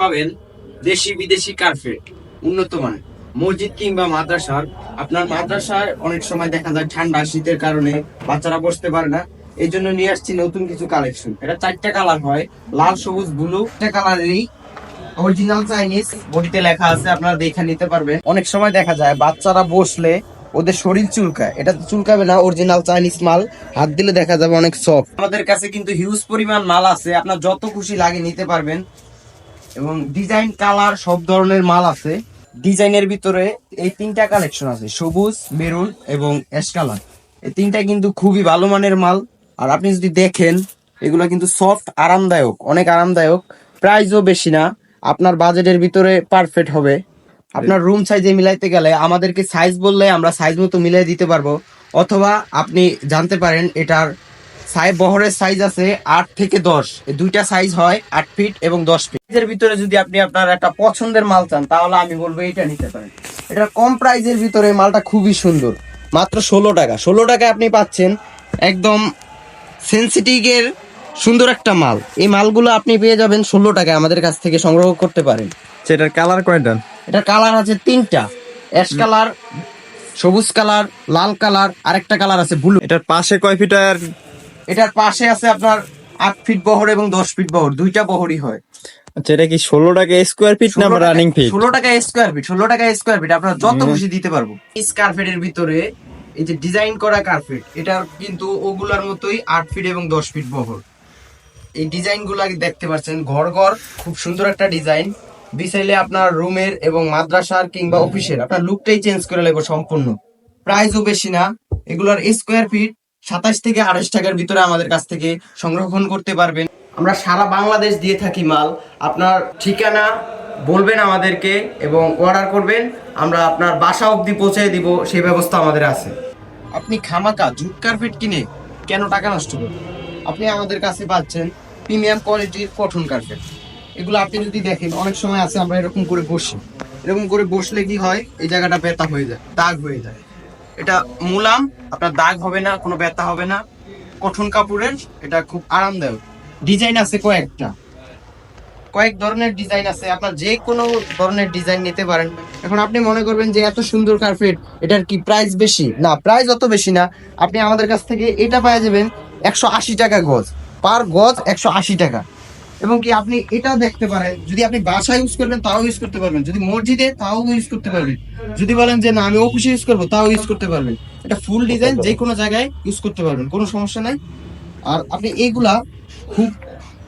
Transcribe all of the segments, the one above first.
পাবেন দেশি বিদেশি কার্পেট উন্নত মানের মসজিদ কিংবা মাদ্রাসার। আপনার মাদ্রাসায় অনেক সময় দেখা যায় ঠান্ডা শীতের কারণে বাচ্চারা বসতে পারে না, এই জন্য নিয়ে আসছি নতুন কিছু কালেকশন। এটা 4টা কালার হয়, লাল সবুজ ব্লু। একটা কালারেরই অরিজিনাল চাইনিজ, বডিতে লেখা আছে, আপনারা দেখে নিতে পারবেন। অনেক সময় দেখা যায় বাচ্চারা বসলে ওদের শরীর চুলকায়, এটা তো চুলকাবে না, অরিজিনাল চাইনিজ মাল, হাত দিলে দেখা যাবে অনেক সফট। আমাদের কাছে কিন্তু হিউজ পরিমাণ মাল আছে, আপনার যত খুশি লাগে নিতে পারবেন। এবং ডিজাইন কালার সব ধরনের মাল আছে। ডিজাইনের ভিতরে এই 3টা কালেকশন আছে, সবুজ, মেরুন এবং অ্যাশ কালার। এই 3টা কিন্তু খুবই ভালো মানের মাল। আর আপনি যদি দেখেন এগুলো কিন্তু সফট, আরামদায়ক, অনেক আরামদায়ক। প্রাইসও বেশি না, আপনার বাজেটের ভিতরে পারফেক্ট হবে। আপনার রুম সাইজে মিলাইতে গেলে আমাদেরকে সাইজ বললে আমরা সাইজ মতো মিলাই দিতে পারবো। অথবা আপনি জানতে পারেন এটার বহরের সাইজ আছে 8 থেকে 10, এই দুইটা সাইজ হয় 8 ফিট এবং 10 ফিট। এর ভিতরে যদি আপনি আপনার একটা পছন্দের মাল চান তাহলে আমি বলবো এটা নিতে পারেন। এটা কম প্রাইজের ভিতরে মালটা খুবই সুন্দর, মাত্র 16 টাকা। 16 টাকায় আপনি পাচ্ছেন একদম সেন্সিটিভের সুন্দর একটা মাল। এই মালগুলো আপনি পেয়ে যাবেন 16 টাকায়, আমাদের কাছ থেকে সংগ্রহ করতে পারেন। সেটার কালার কয়টা? এটা কালার আছে 3টা, অ্যাশ কালার, সবুজ কালার, লাল কালার, আরেকটা কালার আছে ব্লু। এটার পাশে কয় ফিট আর? এটার পাশে আছে আপনার 8 ফিট বহর এবং 10 ফিট বহর, দুইটা বহরই হয়। আচ্ছা, এটা কি 16 টাকা স্কোয়ার ফিট না রানিং ফিট? 16 টাকা স্কোয়ার ফিট, 16 টাকা স্কোয়ার ফিট, আপনার যত খুশি দিতে পারবো। এই কার্পেটের ভিতরে এই যে ডিজাইন করা কার্পেট, এটার কিন্তু ওগুলার মতোই 8 ফিট এবং 10 ফিট বহর। এই ডিজাইন গুলা দেখতে পাচ্ছেন, ঘর ঘর খুব সুন্দর একটা ডিজাইন। বিছাইলে আপনার রুমের এবং মাদ্রাসার কিংবা অফিসের আপনার লুকটাই চেঞ্জ করে লাগবে সম্পূর্ণ। প্রাইসও বেশি না, এগুলোর স্কোয়ার ফিট 27 থেকে 28 টাকার ভিতরে আমাদের কাছ থেকে সংরক্ষণ করতে পারবেন। আমরা সারা বাংলাদেশ দিয়ে থাকি মাল। আপনার ঠিকানা বলবেন আমাদেরকে এবং অর্ডার করবেন, আমরা আপনার বাসা অবধি পৌঁছে দিব, সেই ব্যবস্থা আমাদের আছে। আপনি খামাকা জুট কার্পেট কিনে কেন টাকা নষ্ট করবেন? আপনি আমাদের কাছে পাচ্ছেন প্রিমিয়াম কোয়ালিটির কটন কার্পেট। এগুলো আপনি যদি দেখেন অনেক সময় আছে আমরা এরকম করে বসি, এরকম করে বসলে কি হয়, এই জায়গাটা ব্যথা হয়ে যায়, দাগ হয়ে যায়। এটা মুলাম, আপনার দাগ হবে না, কোনো ব্যথা হবে না, কটন কাপড়ের। এটা খুব আরামদায়ক। ডিজাইন আছে কয়েক ধরনের ডিজাইন আছে, আপনার যে কোনো ধরনের ডিজাইন নিতে পারেন। এখন আপনি মনে করবেন যে এত সুন্দর কার্পেট, এটার কি প্রাইস বেশি? না, প্রাইস অত বেশি না। আপনি আমাদের কাছ থেকে এটা পেয়ে যাবেন 180 টাকা গজ, পার গজ 180 টাকা। এবং কি আপনি এটাও দেখতে পারেন, যদি আপনি বাসায় ইউজ করবেন তাও ইউজ করতে পারবেন, যদি মসজিদে তাও ইউজ করতে পারবেন, যদি বলেন যে না আমি অফিসে ইউজ করবো তাও ইউজ করতে পারবেন। এটা ফুল ডিজাইন, যে কোনো জায়গায় ইউজ করতে পারবেন, কোনো সমস্যা নাই। আর আপনি এইগুলা খুব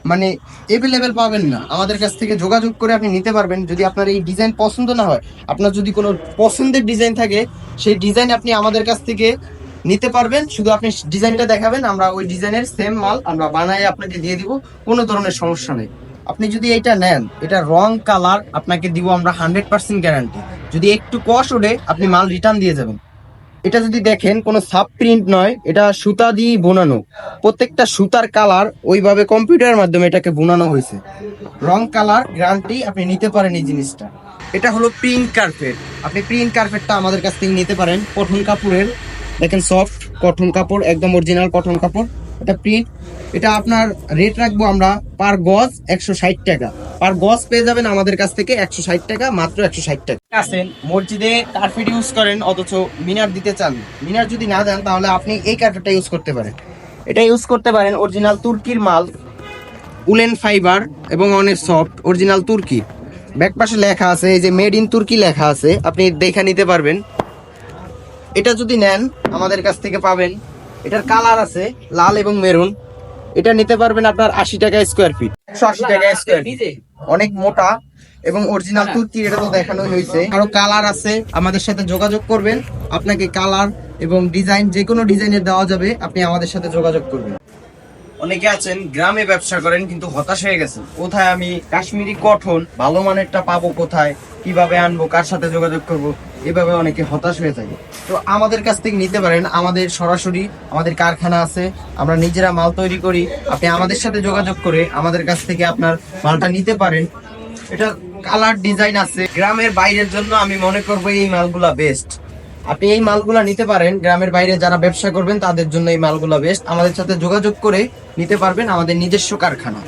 মানে এভেলেবেল পাবেন না, আমাদের কাছ থেকে যোগাযোগ করে আপনি নিতে পারবেন। যদি আপনার এই ডিজাইন পছন্দ না হয়, আপনার যদি কোনো পছন্দের ডিজাইন থাকে, সেই ডিজাইন আপনি আমাদের কাছ থেকে নিতে পারবেন। শুধু আপনি ডিজাইনটা দেখাবেন, আমরা ওই ডিজাইনের সেম মাল আমরা বানাই আপনাকে দিয়ে দিব, কোনো ধরনের সমস্যা নেই। আপনি যদি এটা নেন, এটা রং কালার আপনাকে দিব আমরা 100% গ্যারান্টি। যদি একটু কষ ওঠে আপনি মাল রিটার্ন দিয়ে যাবেন। এটা যদি দেখেন কোনো সাব প্রিন্ট নয়, এটা সুতা দিয়ে বোনানো, প্রত্যেকটা সুতার কালার ওইভাবে কম্পিউটারের মাধ্যমে এটাকে বোনানো হয়েছে। রং কালার গ্যারান্টি, আপনি নিতে পারেন এই জিনিসটা। এটা হলো প্রিন্ট কার্পেট, আপনি প্রিন্ট কার্পেটটা আমাদের কাছ থেকে নিতে পারেন, কটন কাপড়ের। দেখেন সফট কটন কাপড়, একদম অরিজিনাল কটন কাপড়। এটা প্রিন্ট, এটা আপনার রেট রাখবো আমরা পার গজ 160 টাকা। পার গজ পেয়ে যাবেন আমাদের কাছ থেকে 160 টাকা, মাত্র 160 টাকা। আছেন মসজিদে কার্পেট ইউজ করেন অথচ মিনার দিতে চান, মিনার যদি না দেন তাহলে আপনি এই কার্পেটটা ইউজ করতে পারেন। এটা ইউজ করতে পারেন, অরিজিনাল তুর্কির মাল, উলেন ফাইবার এবং অনেক সফট, অরিজিনাল তুর্কি। ব্যাক পাশে লেখা আছে, এই যে মেড ইন তুর্কি লেখা আছে, আপনি দেখে নিতে পারবেন। এটা যদি নেন আমাদের কাছ থেকে পাবেন, এটার কালার আছে লাল এবং মেরুন। এটা নিতে পারবেন আপনার 80 টাকা স্কোয়ার ফিট, 180 টাকা স্কোয়ার ফিট। অনেক মোটা এবং অরিজিনাল তুর্কি, এটা তো দেখানো হয়েছে। আরো কালার আছে, আমাদের সাথে যোগাযোগ করবেন, আপনাকে কালার এবং ডিজাইন যে কোনো ডিজাইনের দেওয়া যাবে, আপনি আমাদের সাথে যোগাযোগ করবেন। অনেকে আছেন গ্রামে ব্যবসা করেন কিন্তু হতাশ হয়ে গেছেন, কোথায় আমি কাশ্মীরি কটন ভালো মানেরটা পাবো, কোথায় কিভাবে আনবো, কার সাথে যোগাযোগ করব, এভাবে অনেকে হতাশ হয়ে থাকে। তো আমাদের কাছ থেকে নিতে পারেন, আমাদের সরাসরি আমাদের কারখানা আছে, আমরা নিজেরা মাল তৈরি করি। আপনি আমাদের সাথে যোগাযোগ করে আমাদের কাছ থেকে আপনার মালটা নিতে পারেন। এটা কালার ডিজাইন আছে, গ্রামের বাইরের জন্য আমি মনে করবো এই মালগুলা বেস্ট। আপনি এই মালগুলা নিতে পারেন, গ্রামের বাইরে যারা ব্যবসা করবেন তাদের জন্য এই মালগুলা বেস্ট। আমাদের সাথে যোগাযোগ করে নিতে পারবেন, আমাদের নিজস্ব কারখানা।